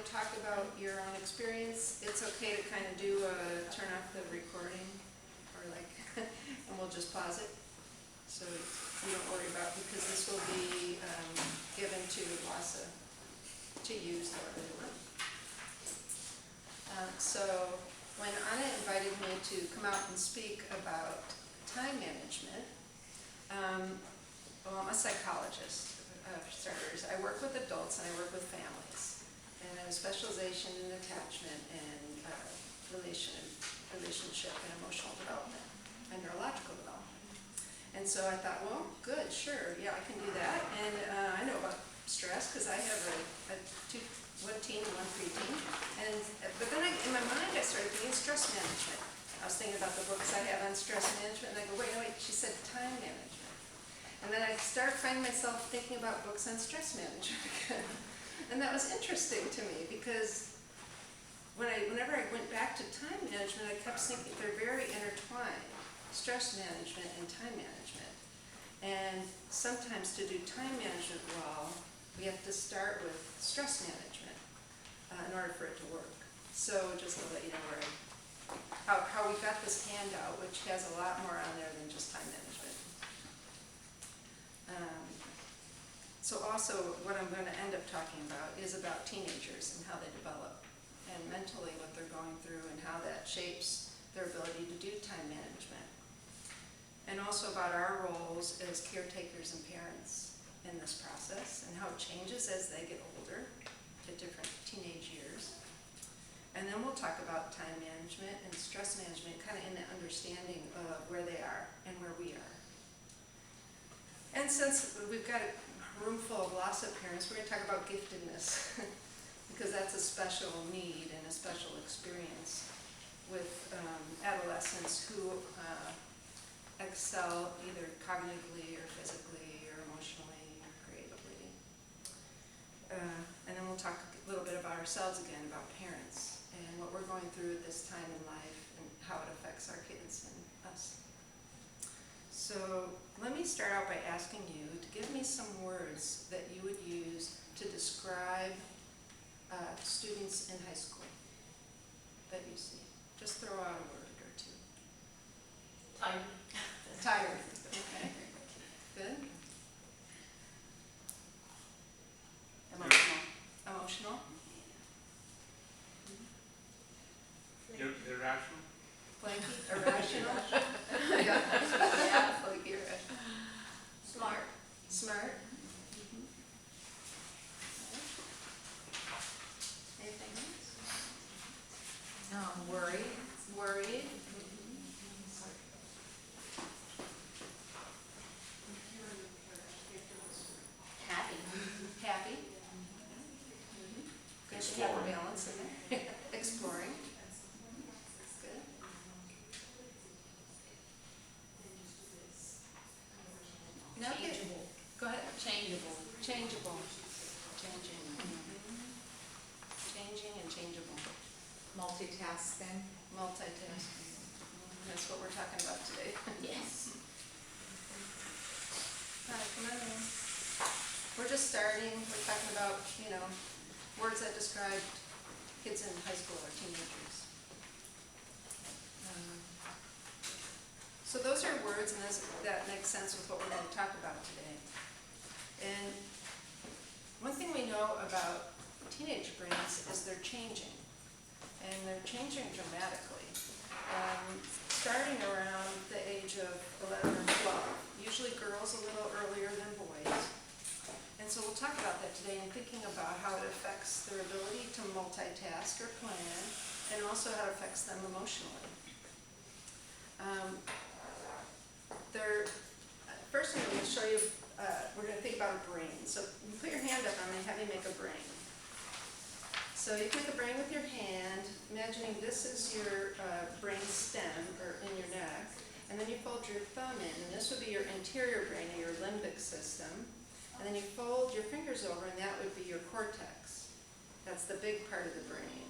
talk about your own experience, it's okay to kind of do turn off the recording, or like, and we'll just pause it. So you don't worry about, because this will be given to LASA to use however they want. So when Anna invited me to come out and speak about time management, well, I'm a psychologist, for starters. I work with adults and I work with families. And I have a specialization in attachment and relationship and emotional development and neurological development. And so I thought, well, good, sure, yeah, I can do that. And I know about stress because I have one teen and one preteen. But then in my mind I started thinking stress management. I was thinking about the books I have on stress management, and I go, wait, she said time management. And then I started finding myself thinking about books on stress management again. And that was interesting to me because whenever I went back to time management, I kept thinking they're very intertwined, stress management and time management. And sometimes to do time management well, we have to start with stress management in order for it to work. So just to let you know how we got this handout, which has a lot more on there than just time management. So also what I'm going to end up talking about is about teenagers and how they develop, and mentally what they're going through and how that shapes their ability to do time management. And also about our roles as caretakers and parents in this process and how it changes as they get older at different teenage years. And then we'll talk about time management and stress management kind of in the understanding of where they are and where we are. And since we've got a room full of LASA parents, we're going to talk about giftedness because that's a special need and a special experience with adolescents who excel either cognitively or physically or emotionally or creatively. And then we'll talk a little bit about ourselves again, about parents and what we're going through at this time in life and how it affects our kids and us. So let me start out by asking you to give me some words that you would use to describe students in high school that you see. Just throw out a word or two. Tired. Tired. Okay. Good. Emotional. Emotional. Irrational. Flaky. Irrational. Yeah. Flaky. Irrational. Smart. Smart. Anything else? Worried. Worried. Happy. Happy. Good to have a balance in there. Exploring. Good. Now, okay. Changeable. Go ahead. Changeable. Changeable. Changing. Changing and changeable. Multitasking. Multitasking. That's what we're talking about today. Yes. Hi, come on in. We're just starting. We're talking about, words that describe kids in high school or teenagers. So those are words, and that makes sense with what we're going to talk about today. And one thing we know about teenage brains is they're changing, and they're changing dramatically. Starting around the age of 11 or 12, usually girls a little earlier than boys. And so we'll talk about that today and thinking about how it affects their ability to multitask or plan, and also how it affects them emotionally. First I'm going to show you, we're going to think about a brain. So you put your hand up, I'm going to have you make a brain. So you can make a brain with your hand, imagining this is your brain stem, or in your neck, and then you fold your thumb in, and this would be your interior brain, or your limbic system, and then you fold your fingers over, and that would be your cortex. That's the big part of the brain.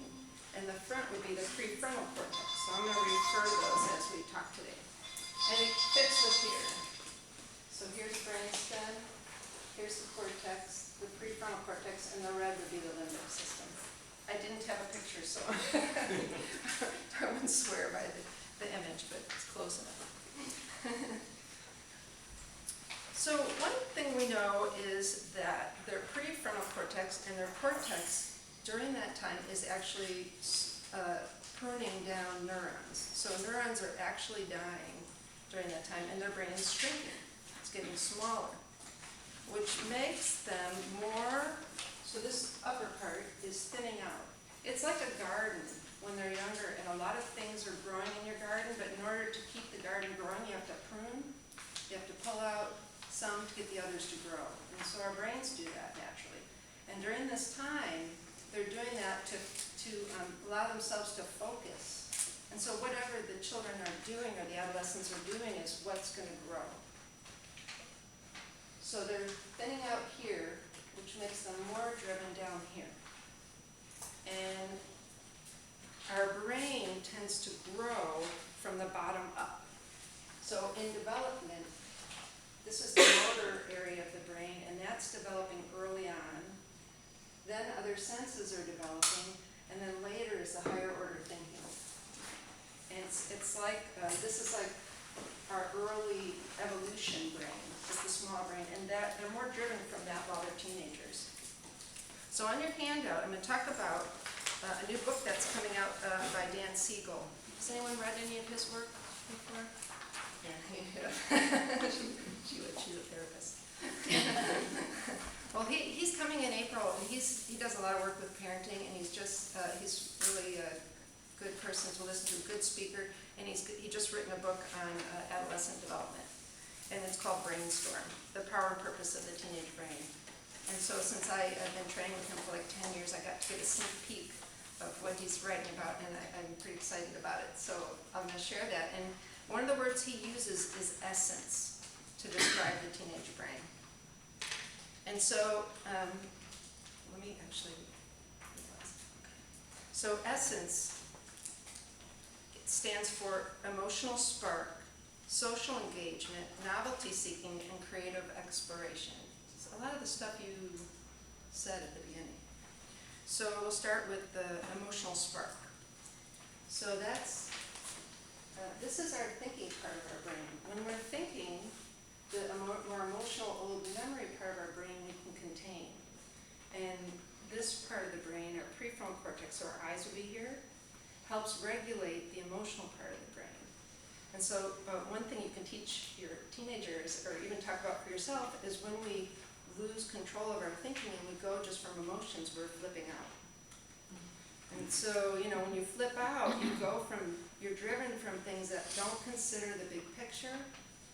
And the front would be the prefrontal cortex. So I'm going to refer to those as we talk today. And it fits with here. So here's brain stem, here's the cortex, the prefrontal cortex, and the red would be the limbic system. I didn't have a picture, so I wouldn't swear by the image, but it's close enough. So one thing we know is that their prefrontal cortex and their cortex during that time is actually pruning down neurons. So neurons are actually dying during that time, and their brain is shrinking. It's getting smaller, which makes them more, so this upper part is thinning out. It's like a garden when they're younger, and a lot of things are growing in your garden, but in order to keep the garden growing, you have to prune. You have to pull out some to get the others to grow. And so our brains do that naturally. And during this time, they're doing that to allow themselves to focus. And so whatever the children are doing or the adolescents are doing is what's going to grow. So they're thinning out here, which makes them more driven down here. And our brain tends to grow from the bottom up. So in development, this is the motor area of the brain, and that's developing early on. Then other senses are developing, and then later is the higher order thinking. And it's like, this is like our early evolution brain, is the small brain, and that they're more driven from that while they're teenagers. So on your handout, I'm going to talk about a new book that's coming out by Dan Siegel. Has anyone read any of his work before? Yeah. She's a therapist. Well, he's coming in April, and he does a lot of work with parenting, and he's really a good person to listen to, a good speaker, and he just written a book on adolescent development, and it's called Brainstorm: The Power and Purpose of the Teenage Brain. And so since I've been training with him for like 10 years, I got to get a sneak peek of what he's writing about, and I'm pretty excited about it. So I'm going to share that. And one of the words he uses is essence to describe the teenage brain. And so, let me actually, so essence stands for emotional spark, social engagement, novelty seeking, and creative exploration. So a lot of the stuff you said at the beginning. So we'll start with the emotional spark. So that's, this is our thinking part of our brain. When we're thinking, the more emotional old memory part of our brain we can contain. And this part of the brain, our prefrontal cortex, so our eyes will be here, helps regulate the emotional part of the brain. And so one thing you can teach your teenagers, or even talk about for yourself, is when we lose control of our thinking and we go just from emotions, we're flipping out. And so, when you flip out, you're driven from things that don't consider the big picture.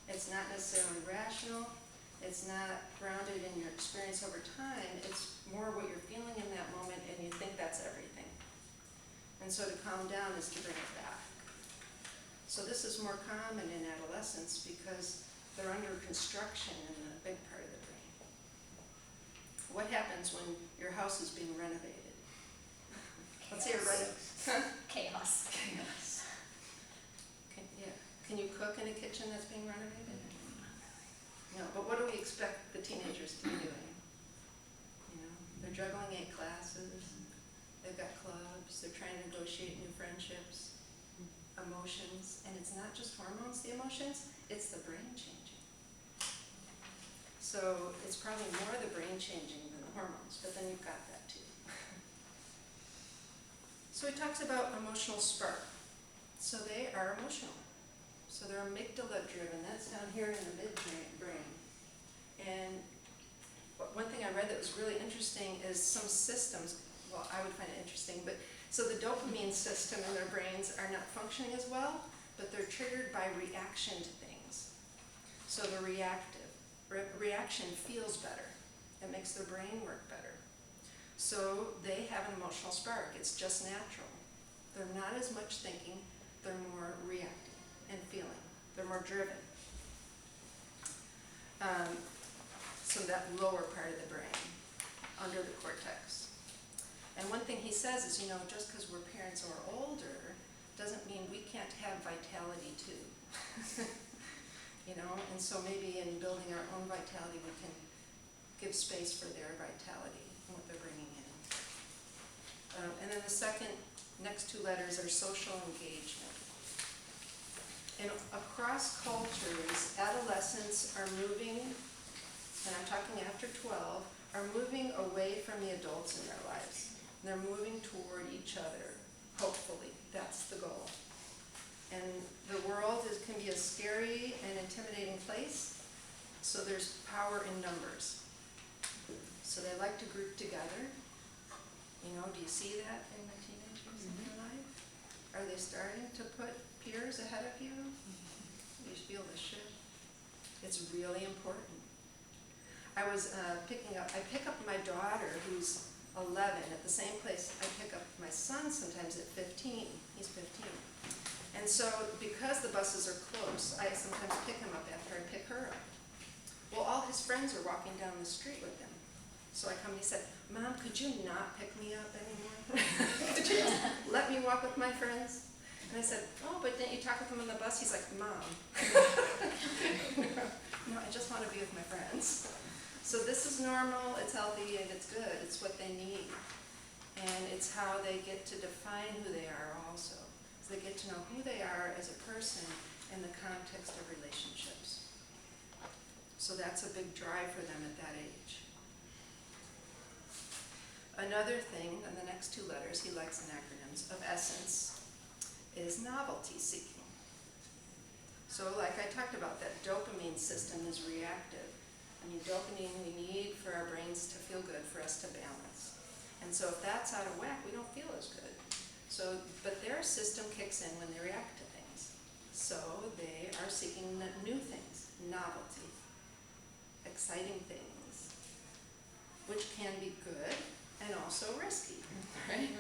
It's not necessarily rational. It's not grounded in your experience over time. It's more what you're feeling in that moment, and you think that's everything. And so to calm down is to bring it back. So this is more common in adolescence because they're under construction in the big part of the brain. What happens when your house is being renovated? Let's say you're Chaos. Chaos. Can you cook in a kitchen that's being renovated? No, but what do we expect the teenagers to be doing? They're juggling 8 classes, they've got clubs, they're trying to negotiate new friendships, emotions, and it's not just hormones, the emotions, it's the brain changing. So it's probably more the brain changing than the hormones, but then you've got that too. So he talks about emotional spark. So they are emotional. So they're amygdala driven. That's down here in the midbrain. And one thing I read that was really interesting is some systems, well, I would find it interesting, but so the dopamine system in their brains are not functioning as well, but they're triggered by reaction to things. So they're reactive. Reaction feels better. It makes their brain work better. So they have an emotional spark. It's just natural. They're not as much thinking. They're more reacting and feeling. They're more driven. So that lower part of the brain, under the cortex. And one thing he says is, just because we're parents or older, doesn't mean we can't have vitality too. And so maybe in building our own vitality, we can give space for their vitality and what they're bringing in. And then the next two letters are social engagement. And across cultures, adolescents are moving, and I'm talking after 12, are moving away from the adults in their lives. They're moving toward each other, hopefully. That's the goal. And the world can be a scary and intimidating place, so there's power in numbers. So they like to group together. You know, do you see that in the teenagers in your life? Are they starting to put peers ahead of you? You feel the shift. It's really important. I pick up my daughter who's 11 at the same place I pick up my son sometimes at 15. He's 15. And so because the buses are close, I sometimes pick him up after I pick her up. Well, all his friends are walking down the street with him. So I come and he said, Mom, could you not pick me up anymore? Could you just let me walk with my friends? And I said, oh, but didn't you talk with him on the bus? He's like, Mom. No, I just want to be with my friends. So this is normal, it's healthy, and it's good. It's what they need. And it's how they get to define who they are also. So they get to know who they are as a person in the context of relationships. So that's a big drive for them at that age. Another thing, and the next two letters, he likes in acronyms, of essence, is novelty seeking. So like I talked about, that dopamine system is reactive. I mean, dopamine we need for our brains to feel good, for us to balance. And so if that's out of whack, we don't feel as good. So, but their system kicks in when they react to things. So they are seeking new things, novelty, exciting things, which can be good and also risky, right?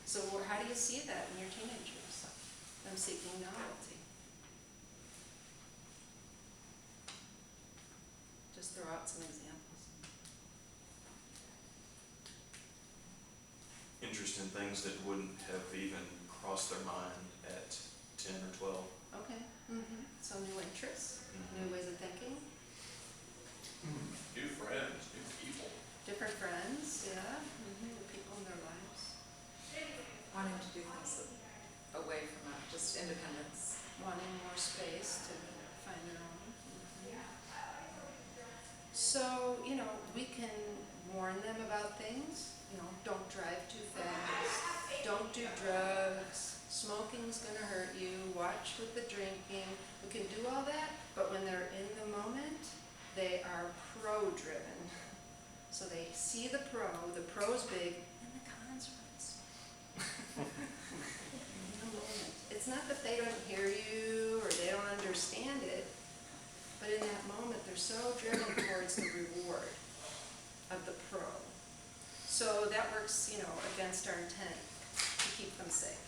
So how do you see that in your teenagers? Them seeking novelty. Just throw out some examples. Interesting things that wouldn't have even crossed their mind at 10 or 12. Okay. So new interests, new ways of thinking, New friends, new people. different friends, yeah, new people in their lives, Wanting to do things away from that, just independence. wanting more space to find their own. So, you know, we can warn them about things. You know, don't drive too fast, don't do drugs, smoking's gonna hurt you, watch with the drinking. We can do all that, but when they're in the moment, they are pro-driven. So they see the pro's big, and the con's really small. In the moment. It's not that they don't hear you or they don't understand it, but in that moment, they're so driven towards the reward of the pro. So that works, you know, against our intent to keep them safe.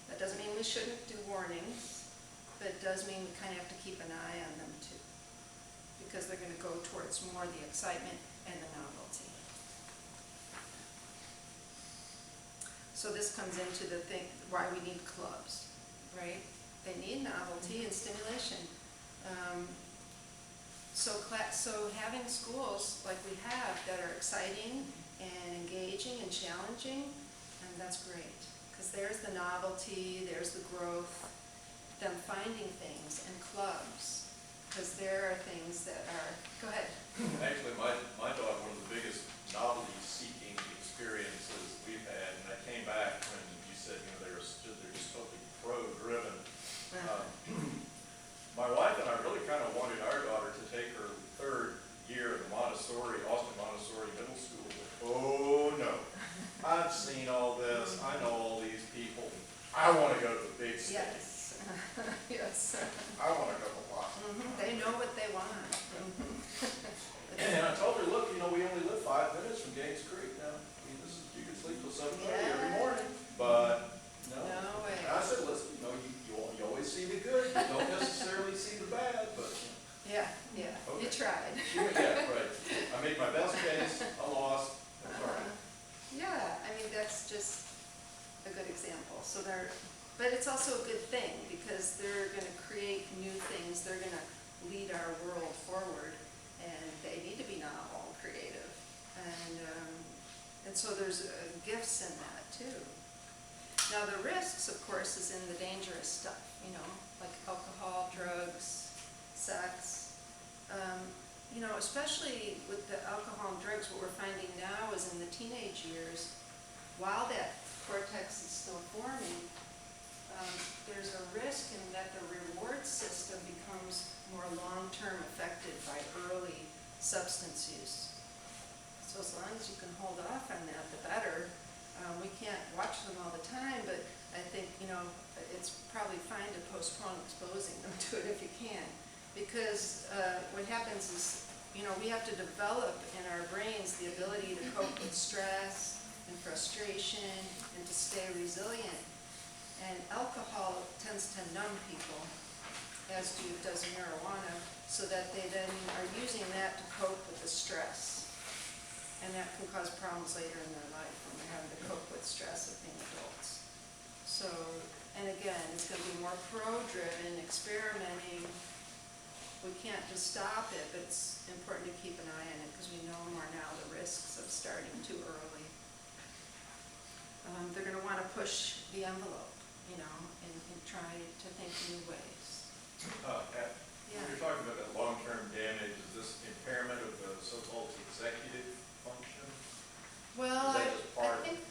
That doesn't mean we shouldn't do warnings, but it does mean we kind of have to keep an eye on them too, because they're going to go towards more the excitement and the novelty. So this comes into the thing, why we need clubs, right? They need novelty and stimulation. So having schools like we have that are exciting and engaging and challenging, and that's great. Because there's the novelty, there's the growth, them finding things, and clubs. Because there are things that are, go ahead. Actually, my daughter, one of the biggest novelty-seeking experiences we've had, and I came back when you said, you know, they're just totally pro-driven. My wife and I really kind of wanted our daughter to take her third year at the Austin Montessori Middle School. But, oh no, I've seen all this, I know all these people. I want to go to the big stage. Yes. Yes. I want to go to Boston. They know what they want. And I told her, look, you know, we only live 5 minutes from Gaines Creek now. I mean, you can sleep till 7:30 every morning. But no. No way. And I said, listen, you know, you always see the good, you don't necessarily see the bad, but. Yeah, you Okay. tried. Yeah, right. I made my best case, I lost, that's all right. Yeah, I mean, that's just a good example. But it's also a good thing, because they're going to create new things, they're going to lead our world forward, and they need to be novel and creative. And And so there's gifts in that too. Now the risks, of course, is in the dangerous stuff, you know, like alcohol, drugs, sex. You know, especially with the alcohol and drugs, what we're finding now is in the teenage years, while that cortex is still forming, there's a risk in that the reward system becomes more long-term affected by early substance use. So as long as you can hold off on that, the better. We can't watch them all the time, but I think, you know, it's probably fine to postpone exposing them to it if you can. Because what happens is, you know, we have to develop in our brains the ability to cope with stress and frustration and to stay resilient. And alcohol tends to numb people, as does marijuana, so that they then are using that to cope with the stress. And that can cause problems later in their life when they're having to cope with stress of being adults. So, and again, it's going to be more pro-driven, experimenting. We can't just stop it, but it's important to keep an eye on it because we know more now the risks of starting too early. They're going to want to push the envelope, you know, and try to think new ways. When you're talking about that long-term damage, is this impairment of the so-called executive function? Well, Is that just part of I think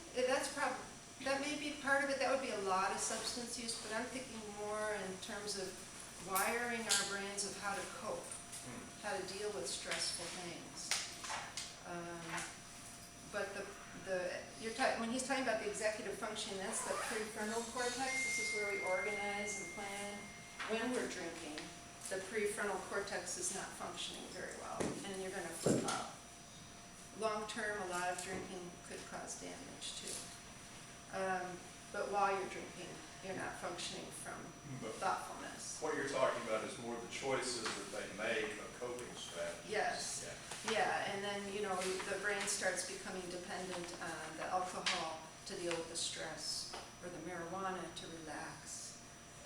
that may be part of it. That would be a lot of substance use, but I'm thinking more in terms of wiring our brains of how to cope, how to deal with stressful things. But when he's talking about the executive function, that's the prefrontal cortex. This is where we organize and plan. When we're drinking, the prefrontal cortex is not functioning very well, and you're going to flip up. Long term, a lot of drinking could cause damage too. But while you're drinking, you're not functioning from thoughtfulness. What you're talking about is more the choices that they make of coping strategies. Yes. Yeah, and then, you know, the brain starts becoming dependent on the alcohol to deal with the stress, or the marijuana to relax,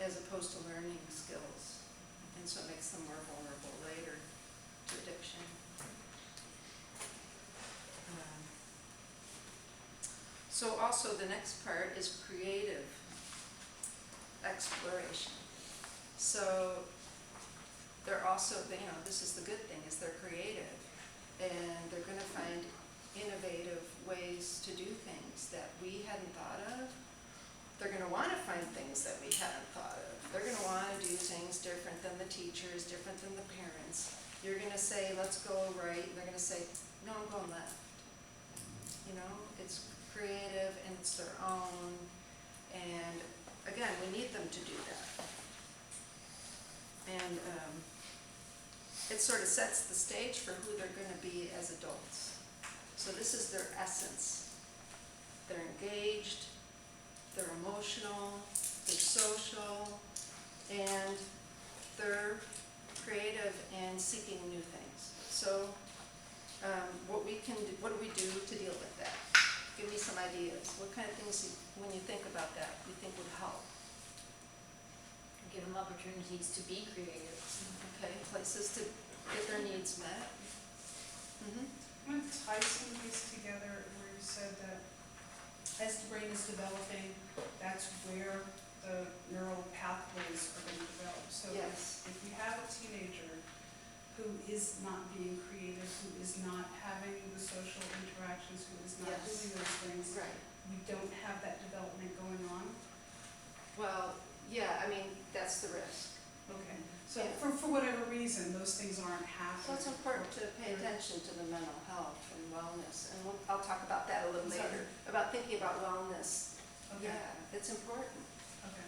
as opposed to learning skills. And so it makes them more vulnerable later to addiction. So also the next part is creative exploration. So they're also, you know, this is the good thing, is they're creative. And they're going to find innovative ways to do things that we hadn't thought of. They're going to want to find things that we hadn't thought of. They're going to want to do things different than the teachers, different than the parents. You're going to say, let's go right. And they're going to say, no, I'm going left. You know, it's creative and it's their own. And again, we need them to do that. And it sort of sets the stage for who they're going to be as adults. So this is their essence. They're engaged, they're emotional, they're social, and they're creative and seeking new things. So what do we do to deal with that? Give me some ideas. What kind of things, when you think about that, you think would help? Give them opportunities to be creative. Okay, places to get their needs met. I'm going to tie some of these together where you said that as the brain is developing, that's where the neural pathways are going to develop. So Yes. if you have a teenager who is not being creative, who is not having the social interactions, who is not Yes. doing those things, Right. you don't have that development going on. Well, yeah, I mean, that's the risk. Okay. So Yeah. for whatever reason, those things aren't happening. So it's important to pay attention to the mental health and wellness, and I'll talk about that a little Sorry. later, about thinking about wellness. Okay. Yeah, it's important, Okay.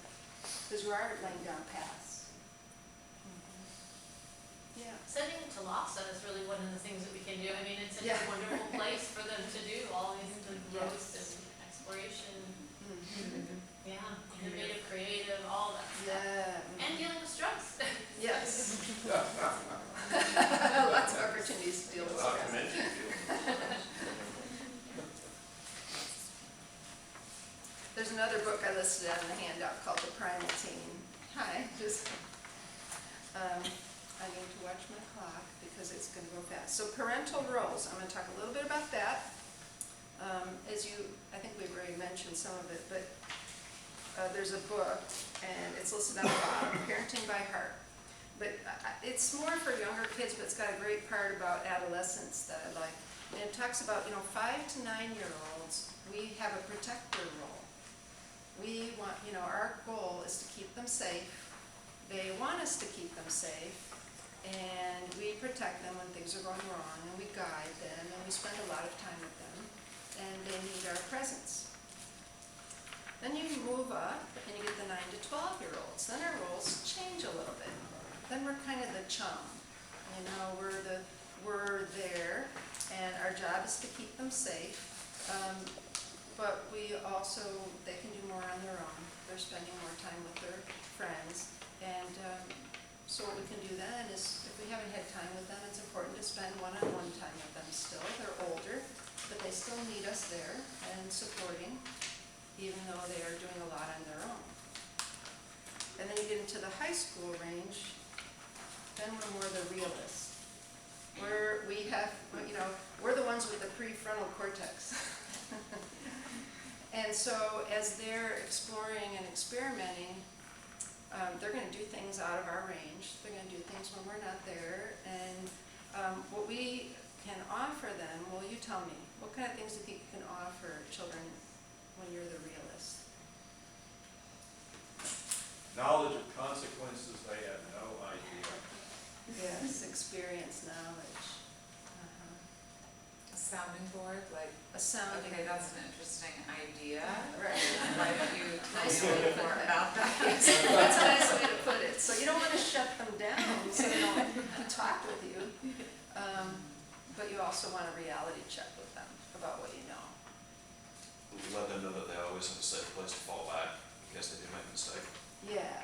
because we are laying down paths. Yeah. Sending them to LASA is really one of the things that we can do. I mean, it's such Yeah. a wonderful place for them to do all these growth Yes. and exploration. Mhm. Yeah, innovative, creative, all that stuff. Yeah. And dealing with stress. Yes. Lots of opportunities to deal with Not to stress. mention There's another book I listed on the handout called The Primal Teen. Hi, I need to watch my clock because it's going to go fast. So parental roles, I'm going to talk a little bit about that. as you, I think we've already mentioned some of it, but there's a book, and it's listed on the bottom, Parenting by Heart. But it's more for younger kids, but it's got a great part about adolescence that I like. And it talks about, 5 to 9-year-olds, we have a protector role. We want, our goal is to keep them safe. They want us to keep them safe, and we protect them when things are going wrong, and we guide them, and we spend a lot of time with them, and they need our presence. Then you move up, and you get the 9 to 12-year-olds. Then our roles change a little bit. Then we're kind of the chum. We're there, and our job is to keep them safe. But we also, they can do more on their own. They're spending more time with their friends. And so what we can do then is, if we haven't had time with them, it's important to spend one-on-one time with them still. They're older, but they still need us there and supporting, even though they are doing a lot on their own. And then you get into the high school range, then we're more the realists. We're the ones with the prefrontal cortex. And so as they're exploring and experimenting, they're going to do things out of our range. They're going to do things when we're not there. And what we can offer them, well, you tell me, what kind of things do you think you can offer children when you're the realist? Knowledge of consequences they have no idea. Yes, experience, knowledge. A sounding board, like, A sounding. okay, that's an interesting idea. Right. Why don't you tell Nice me a way to little put more that. about that? That's a nice way to put it. So you don't want to shut them down, so they don't talk with you. But you also want a reality check with them about what you know. Let them know that they always have a safe place to fall back in case they do make a mistake. Yeah.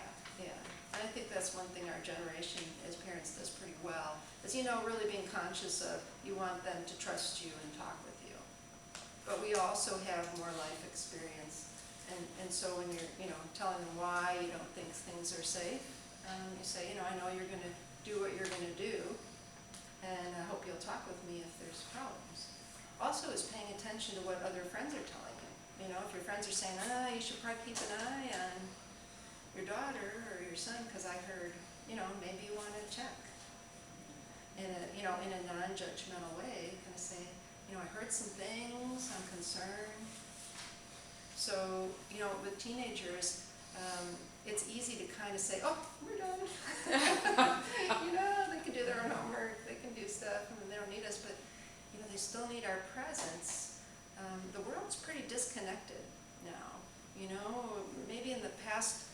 And I think that's one thing our generation as parents does pretty well, is, really being conscious of, you want them to trust you and talk with you. But we also have more life experience. And so when you're, telling them why you don't think things are safe, you say, I know you're going to do what you're going to do, and I hope you'll talk with me if there's problems. Also is paying attention to what other friends are telling you. If your friends are saying, you should probably keep an eye on your daughter or your son, because I heard, maybe you want to check. In a non-judgmental way, kind of say, I heard some things, I'm concerned. So, with teenagers, it's easy to kind of say, oh, we're done. They can do their own homework, they can do stuff, and they don't need us, but, they still need our presence. The world's pretty disconnected now, maybe in the past,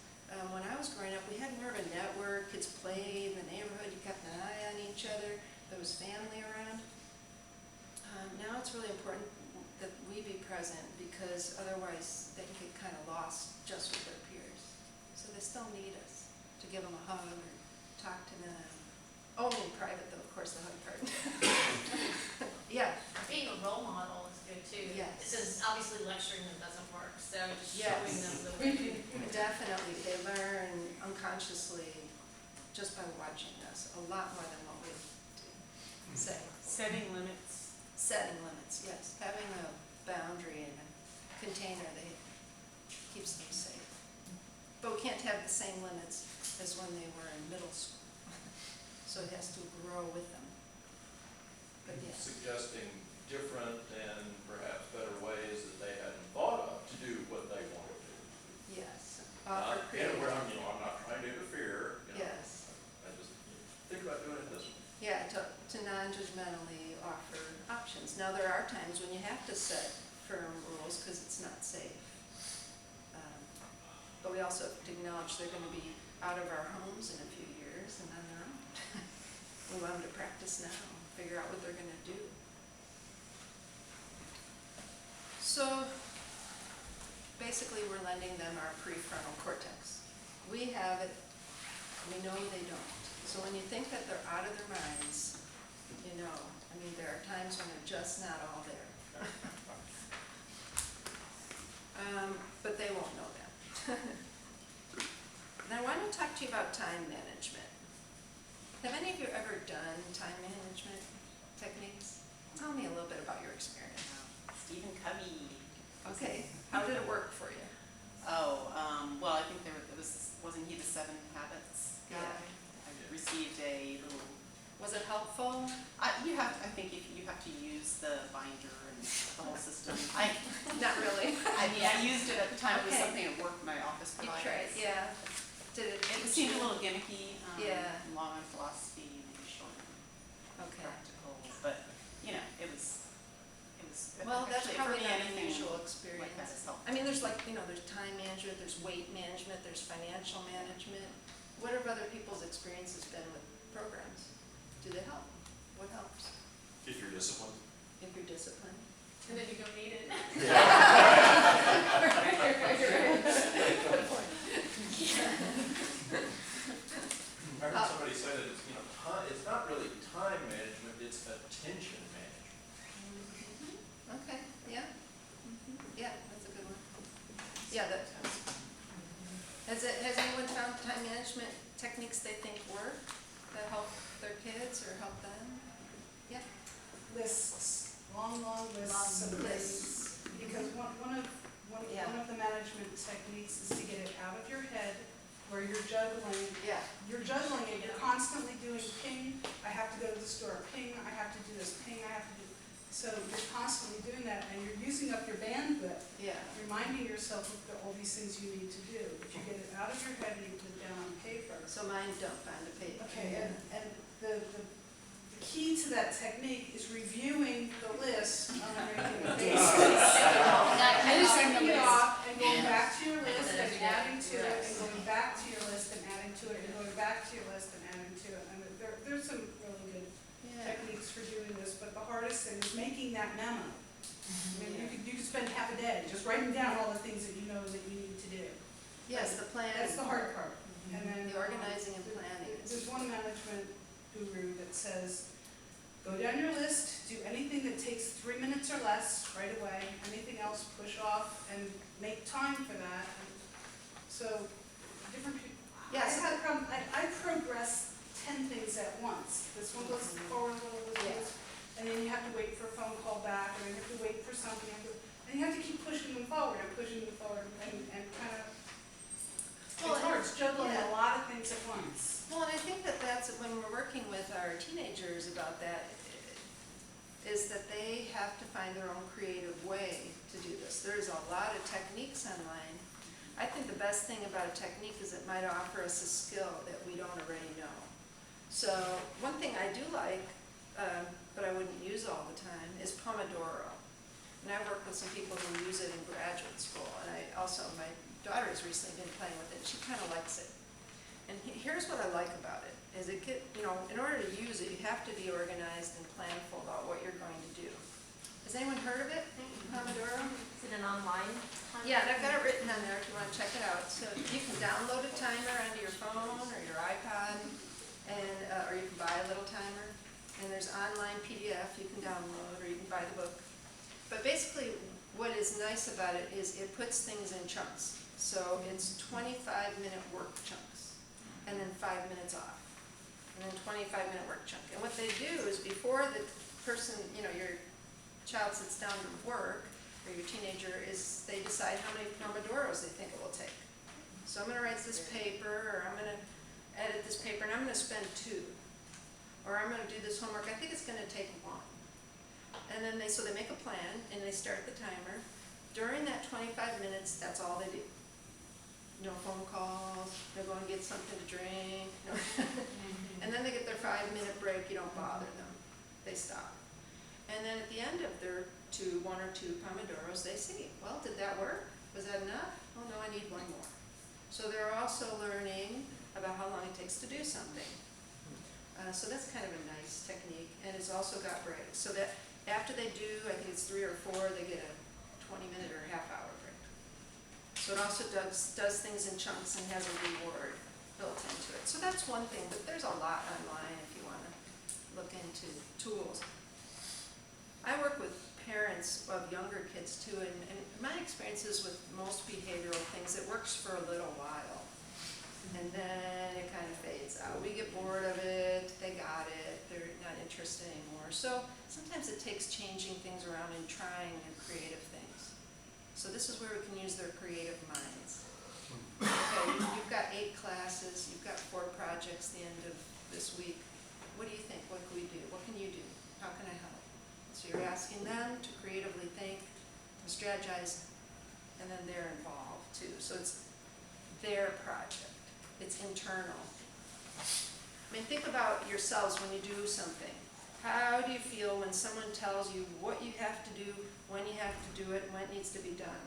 when I was growing up, we had more of a network, kids played in the neighborhood, you kept an eye on each other, there was family around. Now it's really important that we be present, because otherwise they can get kind of lost just with their peers. So they still need us to give them a hug or talk to them. Only in private though, of course, the hug part. Yeah. Being a role model is good too. Yes. Because obviously lecturing them doesn't work, so just Yes. showing them the way. Definitely, they learn unconsciously just by watching us a lot more than what we do. Say. Setting limits. Setting limits, yes. Having a boundary and a container that keeps them safe. But we can't have the same limits as when they were in middle school. So it has to grow with them. But yes. Suggesting different and perhaps better ways that they hadn't thought of to do what they want to do. Yes. And where I'm not trying to interfere, Yes. I just think about doing it this way. Yeah, to non-judgmentally offer options. Now, there are times when you have to set firm rules because it's not safe. But we also have to acknowledge they're going to be out of our homes in a few years and on their own. We want them to practice now, figure out what they're going to do. So basically, we're lending them our prefrontal cortex. We have it, we know they don't. So when you think that they're out of their minds, there are times when they're just not all there. But they won't know that. And I want to talk to you about time management. Have any of you ever done time management techniques? Tell me a little bit about your experience. Stephen Covey. Okay, how did it work for you? Oh, well, I think wasn't he the 7 Habits guy? Yeah. I received a little, Was it helpful? I think if you have to use the binder and the whole system. Not really. I used it at the time, it was Okay. something at work my office You provided. tried, yeah. Did it? It seemed a little gimmicky, Yeah. long on philosophy, maybe short on Okay. practical, but, it was, Well, that's actually, for probably me, not an anything unusual like that experience. is helpful. I mean, there's there's time management, there's weight management, there's financial management. What have other people's experiences been with programs? Do they help? What helps? If you're disciplined. If you're disciplined? And then you don't need it. I heard somebody say that it's, it's not really time management, it's attention management. Okay, yeah. Yeah, that's a good one. Yeah, has anyone found time management techniques they think work, that help their kids or help them? Yeah. Lists, long lists of Lists. things. Because one Yeah. of the management techniques is to get it out of your head where you're juggling. Yeah. You're juggling it, you're constantly doing ping, I have to go to the store, ping, I have to do this, ping, I have to do. So you're constantly doing that and you're using up your bandwidth, Yeah. reminding yourself of all these things you need to do. If you get it out of your head and you put it down on paper. So mine don't find a page. Okay, and the key to that technique is reviewing the list on a regular basis. And checking it off and going back to your list and adding to it, and going back to your list and adding to it, and going back to your list and adding to it. And there's some really good Yeah. techniques for doing this, but the hardest thing is making that memo. I mean, you could spend half a day just writing down all the things that you know that you need to do. Yes, the plan. That's the hard part. And then The organizing and planning is. there's one management guru that says, go down your list, do anything that takes 3 minutes or less right away, anything else push off and make time for that. And so different people, Yes. I had a problem, I progress 10 things at once. This one goes forward a little, this one goes, and then you have to wait for a phone call back, and then you have to wait for something, and you have to keep pushing them forward and pushing them forward and kind of, Well, it's hard, it's juggling yeah. a lot of things at once. Well, and I think that's when we're working with our teenagers about that, is that they have to find their own creative way to do this. There's a lot of techniques online. I think the best thing about a technique is it might offer us a skill that we don't already know. So one thing I do like, but I wouldn't use all the time, is Pomodoro. And I work with some people who use it in graduate school, and my daughter has recently been playing with it, she kind of likes it. And here's what I like about it, is in order to use it, you have to be organized and planful about what you're going to do. Has anyone heard of it, Pomodoro? Is it an online? time? Yeah, and I've got it written on there if you want to check it out. So you can download a timer onto your phone or your iPod, and or you can buy a little timer. And there's online PDF you can download, or you can buy the book. But basically, what is nice about it is it puts things in chunks. So it's 25-minute work chunks, and then 5 minutes off, and then 25-minute work chunk. And what they do is before the person, your child sits down to work, or your teenager, is they decide how many Pomodoros they think it will take. So I'm going to write this paper, or I'm going to edit this paper, and I'm going to spend 2. Or I'm going to do this homework, I think it's going to take 1. And then they make a plan, and they start the timer. During that 25 minutes, that's all they do. No phone calls, no go and get something to drink. No. And then they get their 5-minute break, you don't bother them. They stop. And then at the end of their 1 or 2 Pomodoros, they see, well, did that work? Was that enough? Oh no, I need 1 more. So they're also learning about how long it takes to do something. So that's kind of a nice technique, and it's also got breaks. So that after they do, I think it's 3 or 4, they get a 20-minute or half-hour break. So it also does things in chunks and has a reward built into it. So that's one thing, but there's a lot online if you want to look into tools. I work with parents of younger kids too, and my experience is with most behavioral things, it works for a little while. And then it kind of fades out. We get bored of it, they got it, they're not interested anymore. So sometimes it takes changing things around and trying new creative things. So this is where we can use their creative minds. Okay, you've got 8 classes, you've got 4 projects the end of this week. What do you think? What can we do? What can you do? How can I help? So you're asking them to creatively think, strategize, and then they're involved too. So it's their project. It's internal. I mean, think about yourselves when you do something. How do you feel when someone tells you what you have to do, when you have to do it, and when it needs to be done?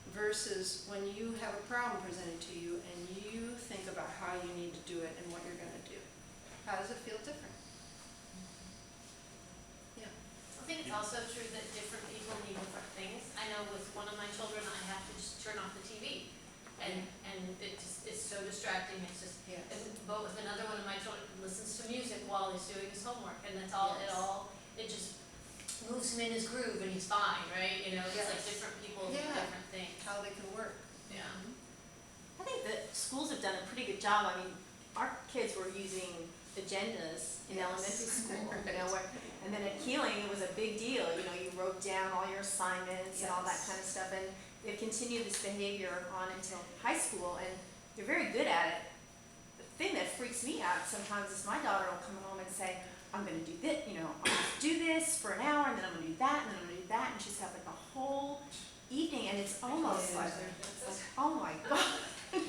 Versus when you have a problem presented to you and you think about how you need to do it and what you're gonna do. How does it feel different? Yeah. I think it's also true that different people need different things. I know with one of my children, I have to just turn off the TV. And it just, it's so distracting, it's just, Yes. but with another one of my children, listens to music while he's doing his homework, and that's all, Yes. it just moves him in his groove and he's fine, right? You know, it's like Yes. different people do Yeah. different things. How they can work. Yeah. I think that schools have done a pretty good job. I mean, our kids were using agendas in Yes. elementary school, you know, Right. where, and then at Keeling, it was a big deal. You know, you wrote down all your assignments and all that Yes. kind of stuff, and they've continued this behavior on until high school, and they're very good at it. The thing that freaks me out sometimes is my daughter will come home and say, I'm gonna do this, you know, I'm gonna do this for an hour, and then I'm gonna do that, and then I'm gonna do that, and she's had like a whole evening, and it's almost like, oh my God.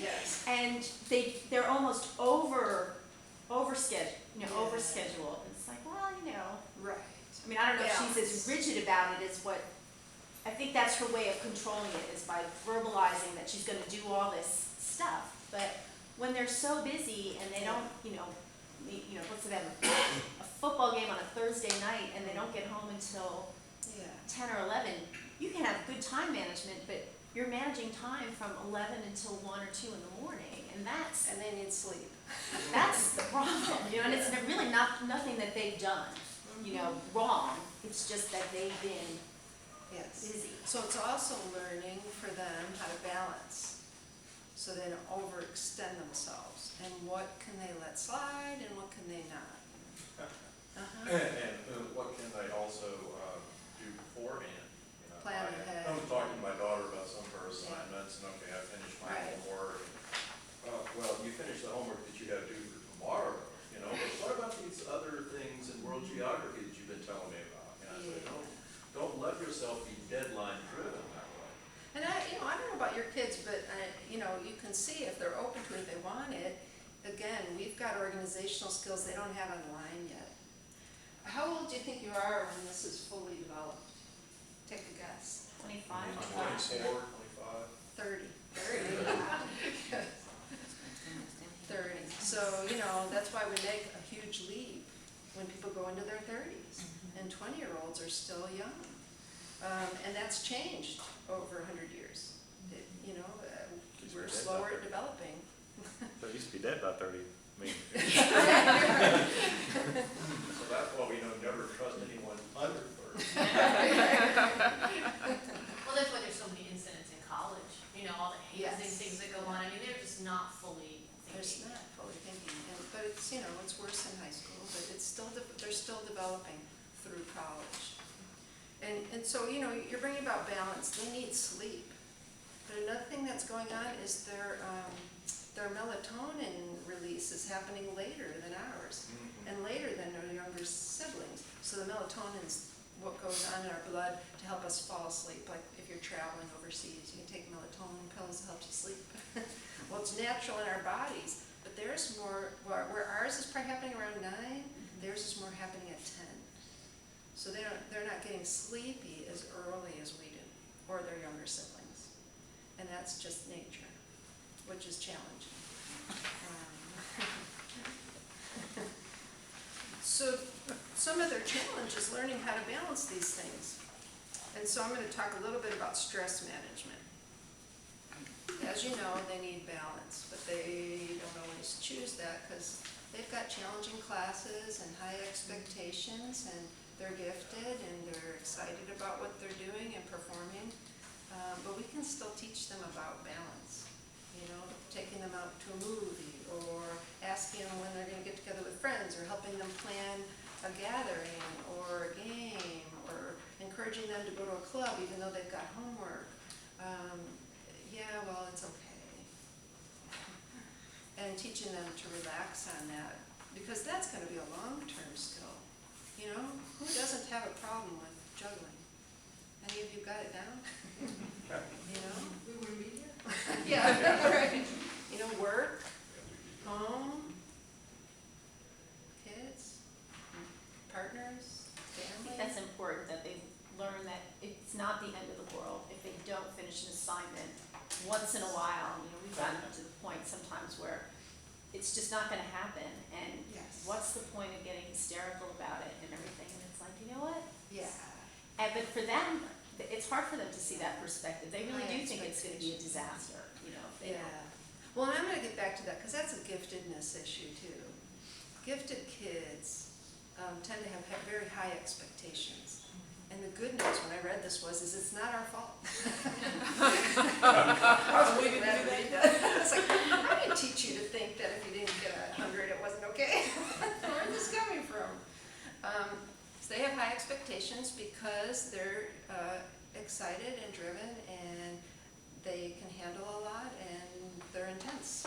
Yes. And they're almost over scheduled. It's like, well, you know, Right. I mean, I don't know if she's as rigid about it as what, I think that's her way of controlling it, is by verbalizing that she's gonna do all this stuff. But when they're so busy and they don't, let's say they have a football game on a Thursday night and they don't get home until Yeah. 10 or 11, you can have good time management, but you're managing time from 11 until 1 or 2 in the morning, and that's And they need sleep. the problem, you know, and it's really nothing that they've done, wrong. It's just that they've been Yes. busy. So it's also learning for them how to balance, so they don't overextend themselves. And what can they let slide and what can they not? Uh-huh. And what can they also do beforehand? You know, Plan ahead. I was talking to my daughter about some of her assignments, and okay, I finished my Right. homework. Well, you finished the homework that you have to do for tomorrow, but what about these other things in world geography that you've been telling me about? And I said, don't let yourself be deadline driven that way. And I don't know about your kids, but you can see if they're open to it, if they want it. Again, we've got organizational skills they don't have online yet. How old do you think you are when this is fully developed? Take a guess. 25. 24, 25. 30. 30. So, that's why we make a huge leap when people go into their 30s. And 20-year-olds are still young. And that's changed over 100 years. We're slower at developing. They used to be dead by 30. I mean, So that's why we don't never trust anyone under 30. Well, that's why there's so many incidents in college, all the hazing Yes. things that go on. I mean, they're just not fully They're thinking. not fully thinking, but it's, it's worse in high school, but they're still developing through college. And so, you're bringing about balance, they need sleep. But another thing that's going on is their melatonin release is happening later than ours, and later than our younger siblings. So the melatonin's what goes on in our blood to help us fall asleep, like if you're traveling overseas, you can take melatonin pills to help you sleep. Well, it's natural in our bodies, but theirs more, where ours is probably happening around 9, theirs is more happening at 10. So they're not getting sleepy as early as we do, or their younger siblings. And that's just nature, which is challenging. So some of their challenge is learning how to balance these things. And so I'm going to talk a little bit about stress management. As you know, they need balance, but they don't always choose that because they've got challenging classes and high expectations, and they're gifted and they're excited about what they're doing and performing. But we can still teach them about balance, taking them out to a movie, or asking them when they're going to get together with friends, or helping them plan a gathering or a game, or encouraging them to go to a club even though they've got homework. Yeah, well, it's okay. And teaching them to relax on that, because that's gonna be a long-term skill. You know, who doesn't have a problem with juggling? Any of you got it down? You know? We wouldn't be here. Yeah, right. You know, work, home, kids, partners, I think family. that's important, that they learn that it's not the end of the world if they don't finish an assignment once in a while. You know, we've gotten to the point sometimes where it's just not gonna happen, and Yes. what's the point of getting hysterical about it and everything? And it's like, you know what? Yeah. But for them, it's hard for them to see that perspective. They really High do think it's gonna be a expectations. disaster, you know, if they don't. Yeah. Well, and I'm gonna get back to that, because that's a giftedness issue too. Gifted kids tend to have very high expectations. And the good news when I read this is it's not our fault. I was really glad to read that. It's like, I didn't teach you to think that if you didn't get 100, it wasn't okay. Where's this coming from? So they have high expectations because they're excited and driven, and they can handle a lot, and they're intense.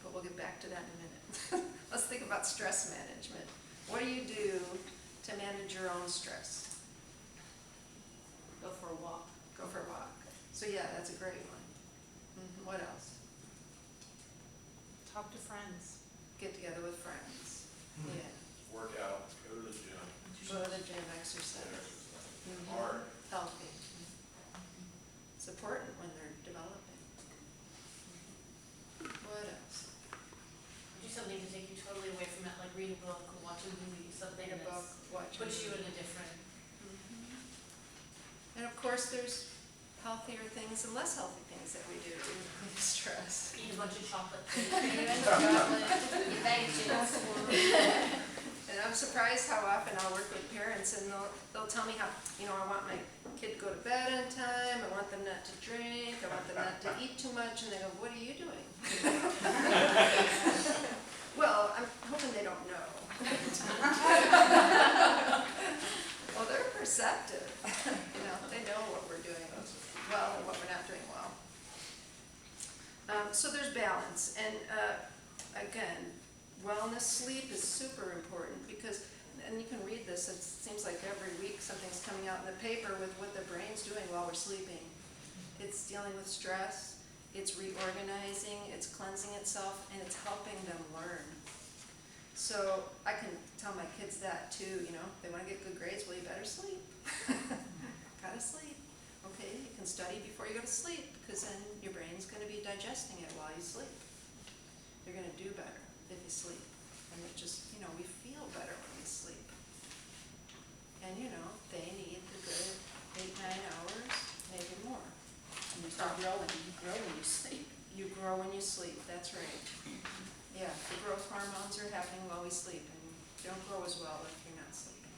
But we'll get back to that in a minute. Let's think about stress management. What do you do to manage your own stress? Go for a walk. Go for a walk. So yeah, that's a great one. What else? Talk to friends. Get together with friends. Yeah. Work out, go to the gym, Go to the gym, exercise. hard. Healthy. It's important when they're developing. What else? Do something to take you totally away from it, like read a book or watch a movie, something Read a book, that watch a puts you movie. in a different. And of course, there's healthier things and less healthy things that we do to relieve stress. Eat a bunch of chocolate. You bag of chips. And I'm surprised how often I'll work with parents and they'll tell me how, you know, I want my kid to go to bed on time, I want them not to drink, I want them not to eat too much, and they go, what are you doing? Well, I'm hoping they don't know. Well, they're perceptive, you know, they know what we're doing well and what we're not doing well. So there's balance, and again, wellness sleep is super important because, and you can read this, it seems like every week something's coming out in the paper with what the brain's doing while we're sleeping. It's dealing with stress, it's reorganizing, it's cleansing itself, and it's helping them learn. So I can tell my kids that too, you know, they want to get good grades, well, you better sleep. Gotta sleep. Okay, you can study before you go to sleep because then your brain's going to be digesting it while you sleep. You're going to do better if you sleep. And it just, you know, we feel better when we sleep. And you know, they need the good 8-9 hours, maybe more. And you start growing, you grow when you sleep. You grow when you sleep, that's right. Yeah, the growth hormones are happening while we sleep, and you don't grow as well if you're not sleeping.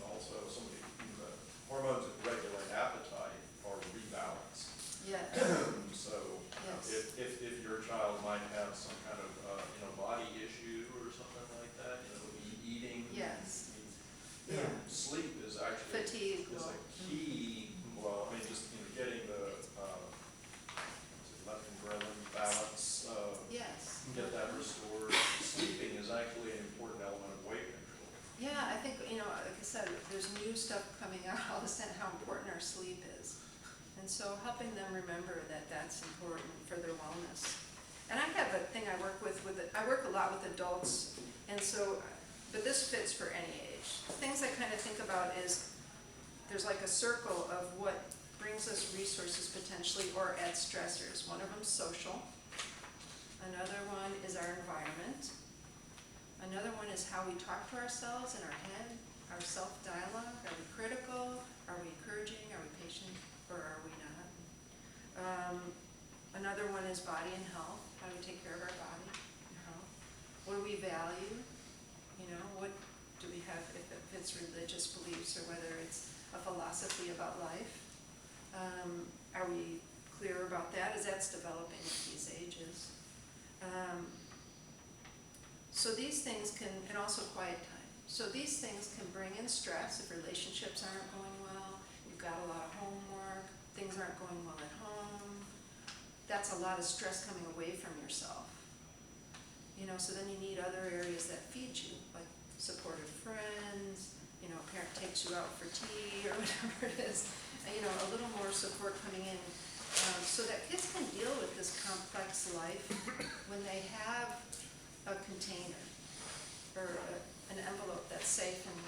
Also, some of the hormones that regulate appetite are rebalanced. Yeah, So yes. if your child might have some kind of, body issue or something like that, eating. Yes. Yeah. Sleep is actually. Fatigue Is will- a key, well, I mean, just, getting the, leptin ghrelin balance, Yes. get that restored. Sleeping is actually an important element of weight control. Yeah, I think, you know, like I said, there's new stuff coming out all of a sudden, how important our sleep is. And so helping them remember that that's important for their wellness. And I have a thing I work with I work a lot with adults, and so, but this fits for any age. Things I kind of think about is, there's like a circle of what brings us resources potentially or adds stressors. One of them's social. Another one is our environment. Another one is how we talk to ourselves in our head, our self-dialogue. Are we critical? Are we encouraging? Are we patient? Or are we not? Another one is body and health. How do we take care of our body and health? What do we value? You know, what do we have, if it's religious beliefs or whether it's a philosophy about life? Are we clear about that as that's developing at these ages? So these things can, and also quiet time. So these things can bring in stress if relationships aren't going well. got a lot of homework, things aren't going well at home, that's a lot of stress coming away from yourself. You know, so then you need other areas that feed you, like supportive friends, you know, a parent takes you out for tea or whatever it is, you know, a little more support coming in, so that kids can deal with this complex life when they have a container or an envelope that's safe and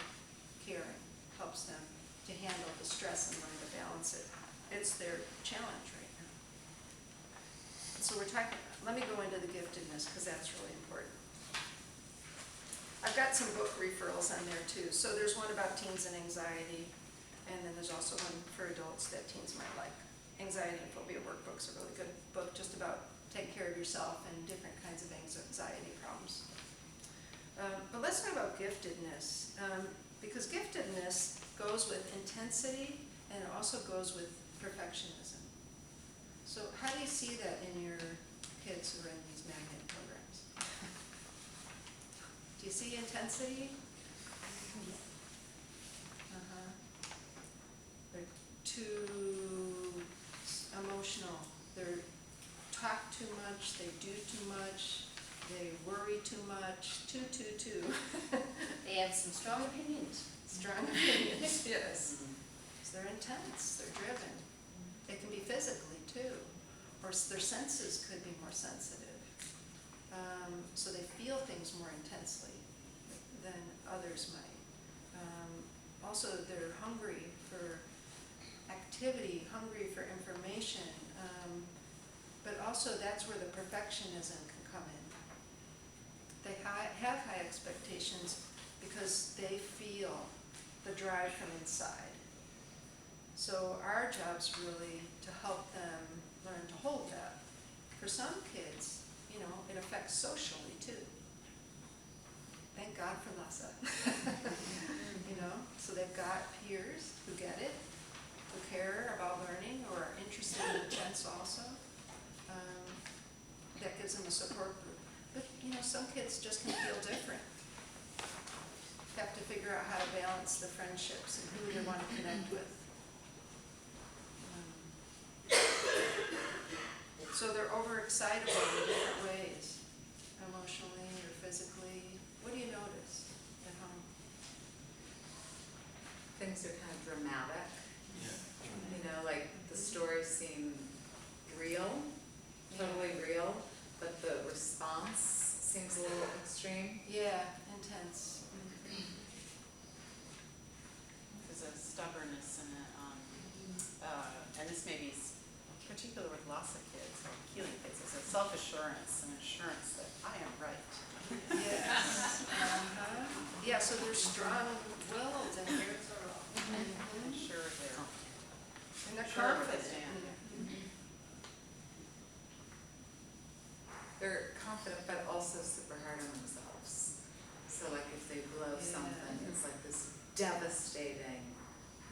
caring, helps them to handle the stress and learn to balance it. It's their challenge right now. So we're talking, let me go into the giftedness, because that's really important. I've got some book referrals on there too. So there's one about teens and anxiety, and then there's also one for adults that teens might like. Anxiety and Phobia Workbook's a really good book just about taking care of yourself and different kinds of anxiety problems. But let's talk about giftedness, because giftedness goes with intensity and it also goes with perfectionism. So how do you see that in your kids who are in these magnet programs? Do you see intensity? They're too emotional, they talk too much, they do too much, they worry too much, too. They have some strong opinions. Strong opinions, yes. So they're intense, they're driven. They can be physically too, or their senses could be more sensitive. So they feel things more intensely than others might. Also, they're hungry for activity, hungry for information, but also that's where the perfectionism can come in. They have high expectations because they feel the drive from inside. So our job's really to help them learn to hold that. For some kids, you know, it affects socially too. Thank God for Lessa. You know, so they've got peers who get it, who care about learning or are interested in events also. That gives them a support group. But, you know, some kids just can feel different. Have to figure out how to balance the friendships and who they want to connect with. So they're overexcitable in different ways, emotionally or physically. What do you notice at home? Things are kind of dramatic, Yeah. you know, like the stories seem real, totally real, but the response seems a little extreme. Yeah, intense. There's a stubbornness and and this may be particular with Lhasa kids or healing kids, there's a self-assurance and assurance that I am right. Yes. Yeah, so they're strong-willed and they're I'm sure they're and they're sure of confident. it, Dan. They're confident, but also super hard on themselves. So like if they blow Yeah. something, it's like this devastating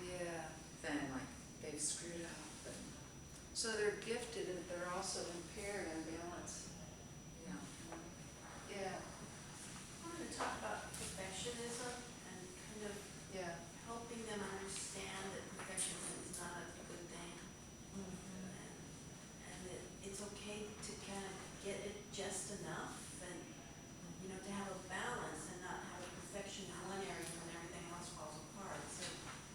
Yeah. thing, like they've screwed up. And, So they're gifted and they're also impaired in balance. you know, Yeah, I wanted to talk about perfectionism and kind of yeah. helping them understand that perfectionism is not a good thing. And that it's okay to kind of get it just enough and, you know, to have a balance and not have a perfection in one area when everything else falls apart. So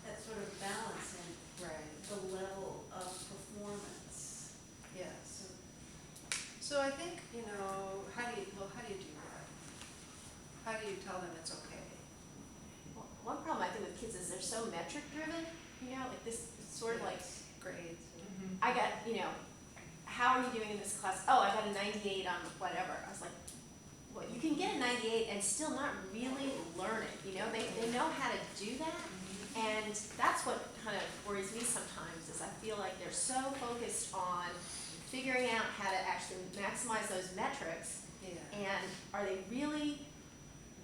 that sort of balance in Right, the level of performance. yes. So I think, you know, how do you do that? How do you tell them it's okay? Well, one problem I think with kids is they're so metric driven, you know, like this sort of like, Grades. I got, you know, how are you doing in this class? Oh, I got a 98 on whatever. I was like, well, you can get a 98 and still not really learn it, you know? They know how to do that, and that's what kind of worries me sometimes, is I feel like they're so focused on figuring out how to actually maximize those metrics, Yeah. and are they really,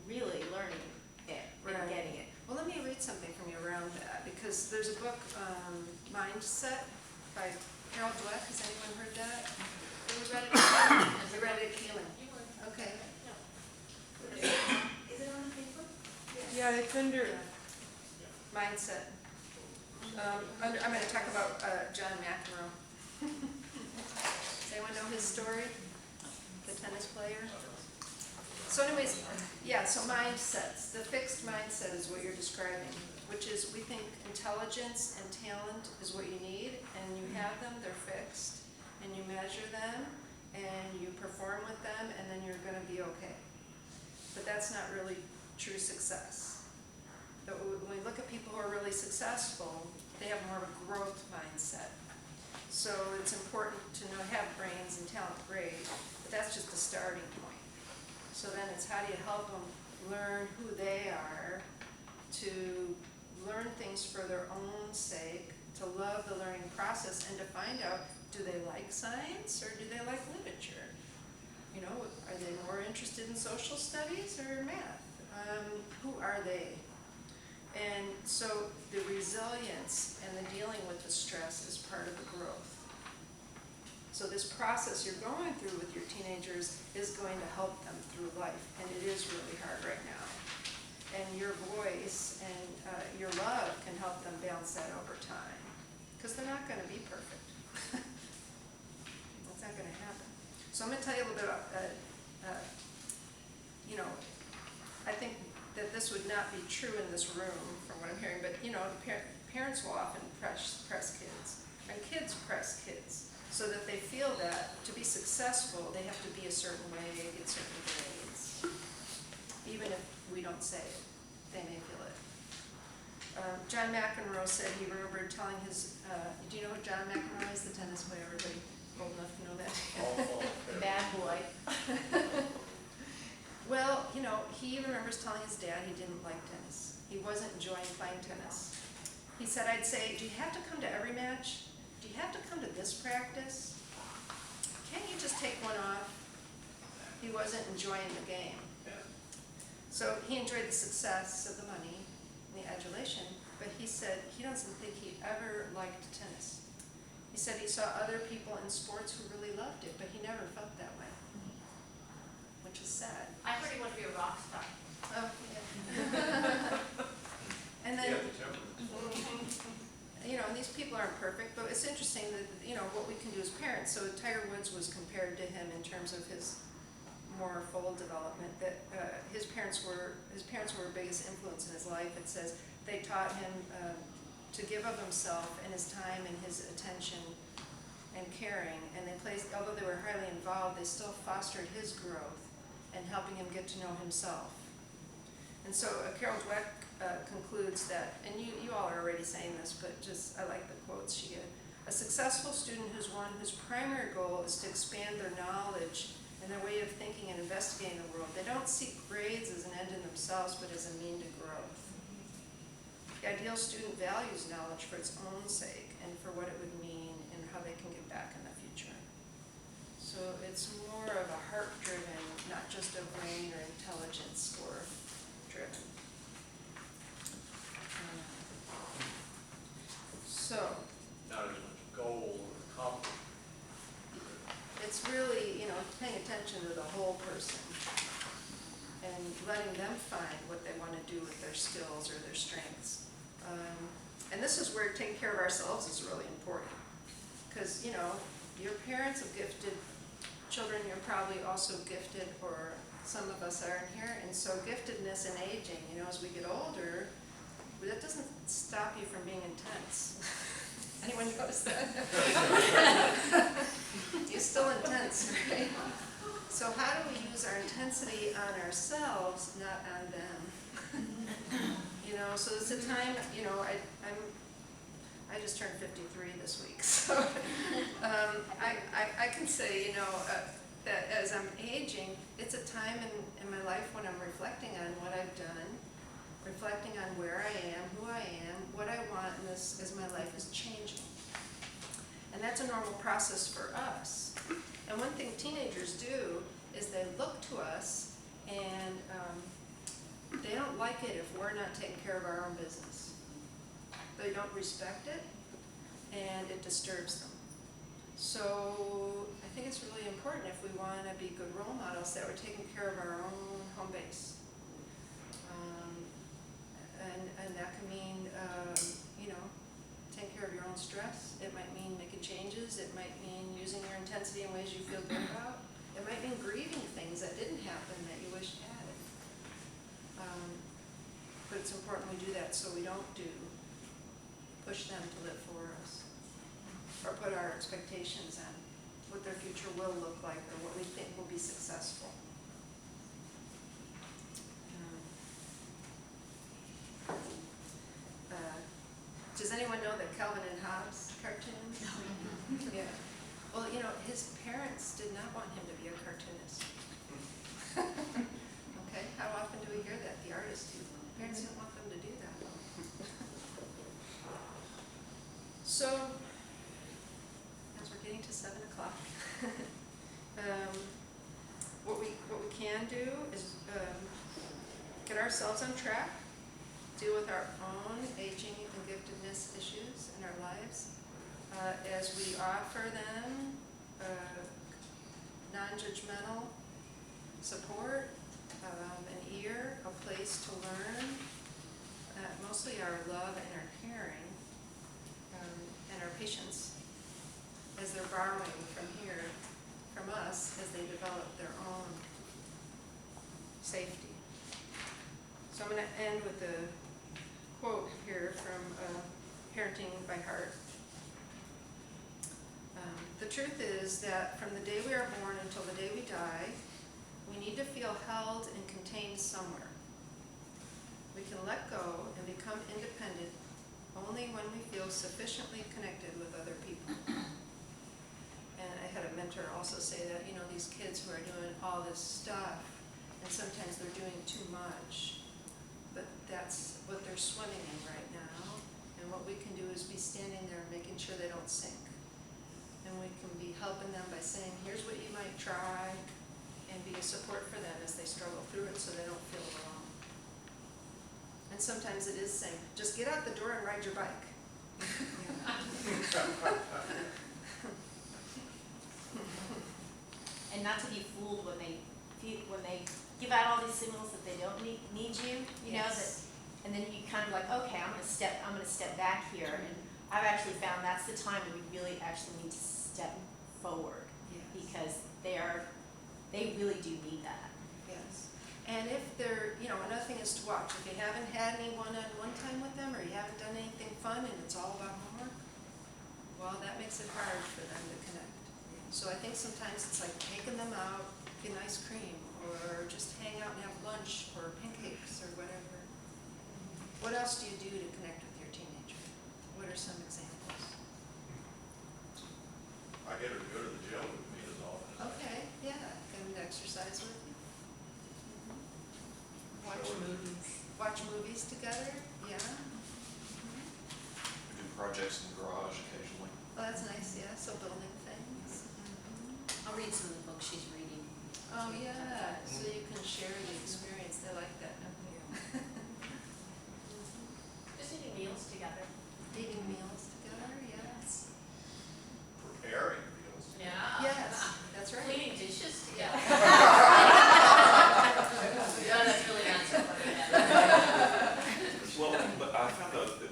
really learning it and Right. getting it? Well, let me read something from you around that, because there's a book, Mindset by Carol Dweck. Has anyone heard that? Have you read it? Have you read it, Keelan? Okay. Is it on the paper? Yeah, it's under, Mindset. I'm gonna talk about John McEnroe. Does anyone know his story? The tennis player? So anyways, yeah, so mindsets. The fixed mindset is what you're describing, which is we think intelligence and talent is what you need, and you have them, they're fixed, and you measure them, and you perform with them, and then you're gonna be okay. But that's not really true success. But when we look at people who are really successful, they have more of a growth mindset. So it's important to know, have brains and talent, great, but that's just a starting point. So then it's how do you help them learn who they are, to learn things for their own sake, to love the learning process, and to find out, do they like science or do they like literature? You know, are they more interested in social studies or math? Who are they? And so the resilience and the dealing with the stress is part of the growth. So this process you're going through with your teenagers is going to help them through life, and it is really hard right now. And your voice and your love can help them balance that over time, because they're not going to be perfect. That's not going to happen. So I'm going to tell you a little bit about, you know, I think that this would not be true in this room from what I'm hearing, but you know, parents will often press kids, and kids press kids, so that they feel that to be successful, they have to be a certain way, get certain grades. Even if we don't say it, they may feel it. John McEnroe said he remembered telling his, do you know who John McEnroe is, the tennis player? Everybody old enough to know that? Bad boy. Well, you know, he remembers telling his dad he didn't like tennis. He wasn't enjoying playing tennis. He said, I'd say, do you have to come to every match? Do you have to come to this practice? Can't you just take one off? He wasn't enjoying the game. So he enjoyed the success of the money and the adulation, but he said he doesn't think he ever liked tennis. He said he saw other people in sports who really loved it, but he never felt that way, which is sad. I heard he wanted to be a rock star. Oh, yeah. And then, you know, and these people aren't perfect, but it's interesting that, you know, what we can do as parents. So Tiger Woods was compared to him in terms of his more full development, that his parents were his biggest influence in his life. It says they taught him to give of himself and his time and his attention and caring, and they placed, although they were highly involved, they still fostered his growth and helping him get to know himself. And so Carol Dweck concludes that, and you all are already saying this, but just I like the quotes she gave. A successful student who's one whose primary goal is to expand their knowledge and their way of thinking and investigating the world. They don't seek grades as an end in themselves, but as a mean to growth. The ideal student values knowledge for its own sake and for what it would mean and how they can give back in the future. So it's more of a heart-driven, not just a brain or intelligence score-driven. So Not as much goal or accomplishment. it's really, you know, paying attention to the whole person and letting them find what they want to do with their skills or their strengths. And this is where taking care of ourselves is really important. Because, you know, your parents have gifted children, you're probably also gifted, or some of us are in here, and so giftedness and aging, you know, as we get older, that doesn't stop you from being intense. Anyone notice that? You're still intense, right? So how do we use our intensity on ourselves, not on them? You know, so it's a time, you know, I just turned 53 this week, so I can say, you know, that as I'm aging, it's a time in my life when I'm reflecting on what I've done, reflecting on where I am, who I am, what I want in this as my life is changing. And that's a normal process for us. And one thing teenagers do is they look to us and they don't like it if we're not taking care of our own business. They don't respect it, and it disturbs them. So I think it's really important if we want to be good role models that we're taking care of our own home base. And that can mean, you know, take care of your own stress. It might mean making changes. It might mean using your intensity in ways you feel good about. It might mean grieving things that didn't happen that you wished had. But it's important we do that so we don't push them to live for us or put our expectations on what their future will look like or what we think will be successful. Does anyone know the Calvin and Hobbes cartoons? Yeah. Well, you know, his parents did not want him to be a cartoonist. Okay, how often do we hear that? The artists do. Parents didn't want them to do that. So, as we're getting to 7 o'clock, what we can do is get ourselves on track, deal with our own aging and giftedness issues in our lives, as we offer them non-judgmental support, an ear, a place to learn, mostly our love and our caring, and our patience as they're borrowing from here, from us, as they develop their own safety. So I'm going to end with a quote here from Parenting by Heart. The truth is that from the day we are born until the day we die, we need to feel held and contained somewhere. We can let go and become independent only when we feel sufficiently connected with other people. And I had a mentor also say that, you know, these kids who are doing all this stuff, and sometimes they're doing too much, but that's what they're swimming in right now. And what we can do is be standing there and making sure they don't sink. And we can be helping them by saying, here's what you might try, and be a support for them as they struggle through it so they don't feel alone. And sometimes it is saying, just get out the door and ride your bike. And not to be fooled when they give out all these signals that they don't need you, you know, that, and then you kind of like, okay, I'm gonna step back here, and I've actually found that's the time when we really actually need to step forward, because they really do need that. Yes. And if they're, you know, another thing is to watch. If you haven't had any one-on-one time with them, or you haven't done anything fun and it's all about homework, well, that makes it hard for them to connect. So I think sometimes it's like taking them out, get ice cream, or just hang out and have lunch, or pancakes, or whatever. What else do you do to connect with your teenager? What are some examples? I get her to go to the gym with me as often as I can. Okay, yeah, get them to exercise with you. Watch Sure. movies. Watch movies together, yeah. We do projects in the garage occasionally. Oh, that's nice, yeah, so building things. I'll read some of the books she's reading. Oh, yeah, so you can share the experience, they like that. Just eating meals together. Eating meals together, yes. Preparing meals. Yeah. Yes, that's right. Cleaning dishes together. Yeah, that's really not so funny. Well, but I found out that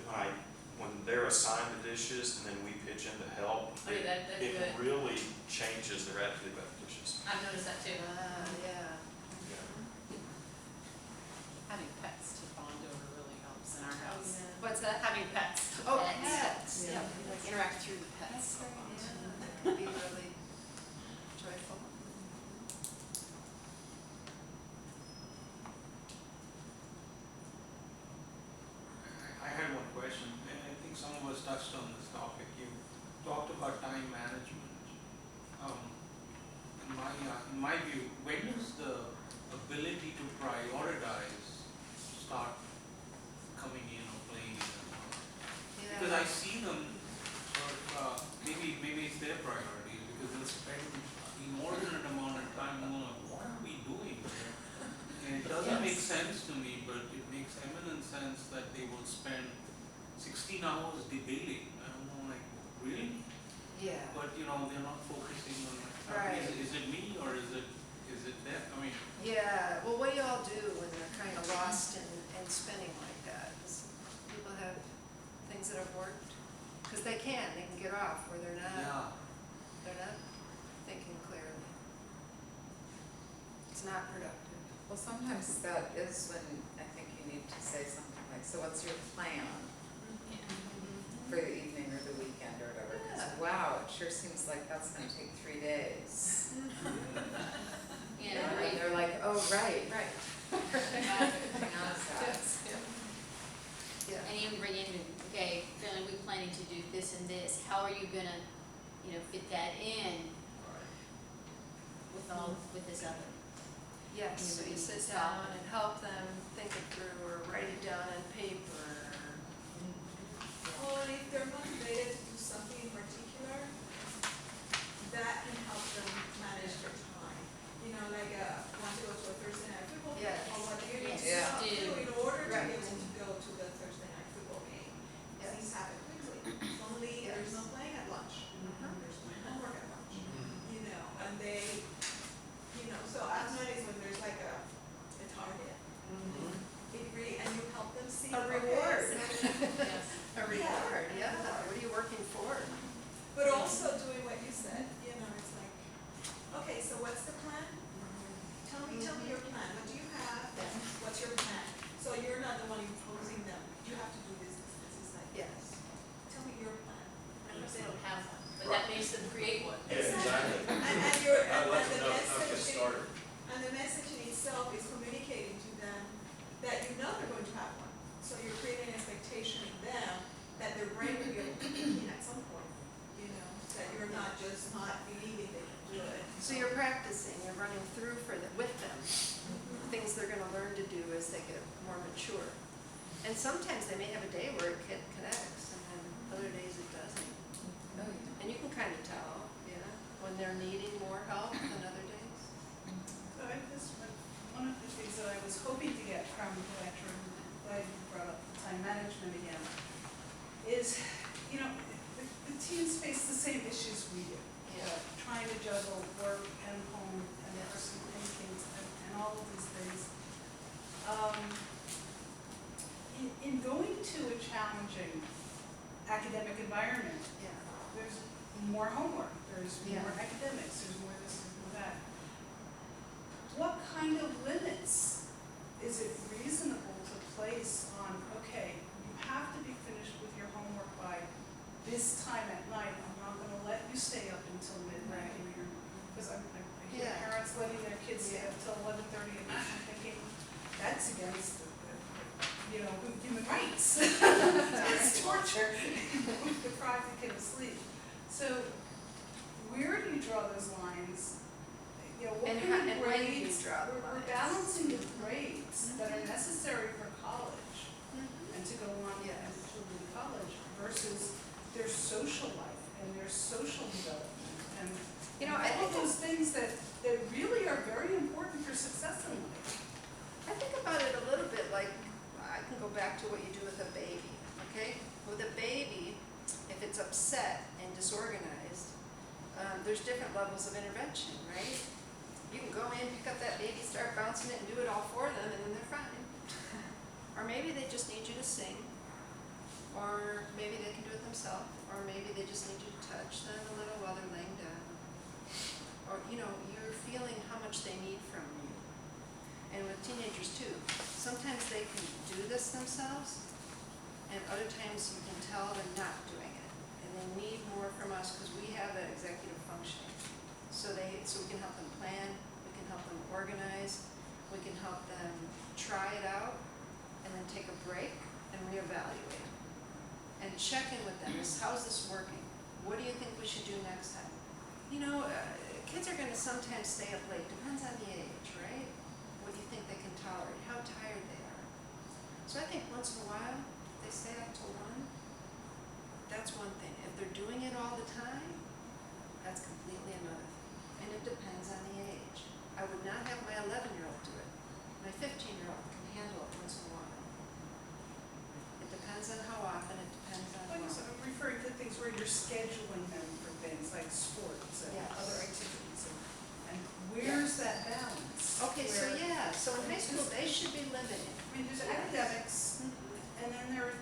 when they're assigned the dishes and then we pitch in to help, Oh, yeah, that's it good. really changes their attitude about the dishes. I've noticed that too. Yeah. Having pets to bond over really helps in our house. What's that? Having pets. Oh, Pets. pets, yeah. Like interact through the pets. That's right, yeah, that can be really joyful. I had one question, and I think some of us touched on this topic. You talked about time management. In my view, when does the ability to prioritize start coming in or playing in? Because I see them sort of, maybe it's their priority, because they'll spend an inordinate amount of time on what are we doing here? And it doesn't make sense to me, but it makes eminent sense that they will spend 16 hours debating. I don't know, like, really? Yeah. But, you know, they're not focusing on, Right. is it me or is it them? I mean, Yeah, well, what do y'all do when they're kind of lost in spinning like that? Does people have things that have worked? Cause they can get off where they're not Yeah, thinking clearly. It's not productive. Well, sometimes that is when I think you need to say something like, so what's your plan for the evening or the weekend or whatever? 'Cause Yeah. wow, it sure seems like that's gonna take 3 days. You And know, then they're like, oh, right. Right. Hang on a sec. Yes, yeah. and even bring in, okay, Finley, we're planning to do this and this, how are you gonna, you know, fit that in with this other? Yes, so you sit down and help them think it through or write it down on paper. Well, and if they're motivated to do something in particular, that can help them manage their time. You know, like, want to go to a Thursday night football game, Yes. or what do you need to Yes. do in order to be Right. able to go to the Thursday night football game? Yes. Things happen quickly. Suddenly, there's no playing at lunch, there's no homework at lunch, you know, and they, you know, so I've noticed when there's like a target, it really, and you help them see. A okay, reward. Yes. A reward, yeah. What are you working for? But also doing what you said, you know, it's like, okay, so what's the plan? Tell me your plan, what do you have, what's your plan? So you're not the one imposing them, you have to do this, it's like, Yes. tell me your plan. I know they don't have one, but that makes them create one. Yeah, exactly. And you're, I'd and like to the know how to get message, started. and the message in itself is communicating to them that you know they're going to have one. So you're creating an expectation in them that their brain will be able to think at some point, you know, that you're not just not believing they can do it. So you're practicing, you're running through with them, things they're gonna learn to do as they get more mature. And sometimes they may have a day where it connects, and then other days it doesn't. Oh, yeah. And you can kind of tell, yeah, when they're needing more help than other days. So I just, one of the things that I was hoping to get from the lecture, and glad you brought up the time management again, is, you know, the teens face the same issues we do. Yeah. Trying to juggle work and home and personal and kids and all of these things. In going to a challenging academic environment, Yeah. there's more homework, there's Yeah. more academics, there's more this, there's more that. What kind of limits is it reasonable to place on, okay, you have to be finished with your homework by this time at night, I'm not gonna let you stay up until midnight, because I hear Yeah. parents letting their kids stay up till 11:30 at night, I'm thinking, that's against the you know, human rights. It's torture, deprive the kid of sleep. So where do you draw those lines? You know, what And kind how- of and when do you grades, draw the we're lines? balancing the grades that are necessary for college and to go on Yes. as children in college versus their social life and their social development and You know, I all of think those things that really are very important for success in life. I think about it a little bit like, I can go back to what you do with a baby, okay? With a baby, if it's upset and disorganized, there's different levels of intervention, right? You can go in, pick up that baby, start bouncing it and do it all for them, and then they're fine. Or maybe they just need you to sing, or maybe they can do it themselves, or maybe they just need you to touch them a little while they're laying down. Or, you know, you're feeling how much they need from you. And with teenagers too, sometimes they can do this themselves, and other times you can tell they're not doing it. And they need more from us because we have that executive functioning. So we can help them plan, we can help them organize, we can help them try it out, and then take a break and reevaluate. And check in with them, how's this working? What do you think we should do next time? You know, kids are gonna sometimes stay up late, depends on the age, right? What do you think they can tolerate, how tired they are. So I think once in a while, they stay up till 1. That's one thing. If they're doing it all the time, that's completely another thing. And it depends on the age. I would not have my 11-year-old do it. My 15-year-old can handle it once in a while. It depends on how often, it depends on Like I what. said, I'm referring to things where you're scheduling them for things like sports and Yes. other activities. And where's that balance? Okay, so Where- yeah, so in high school, they should be limited. I mean, there's academics, and then there are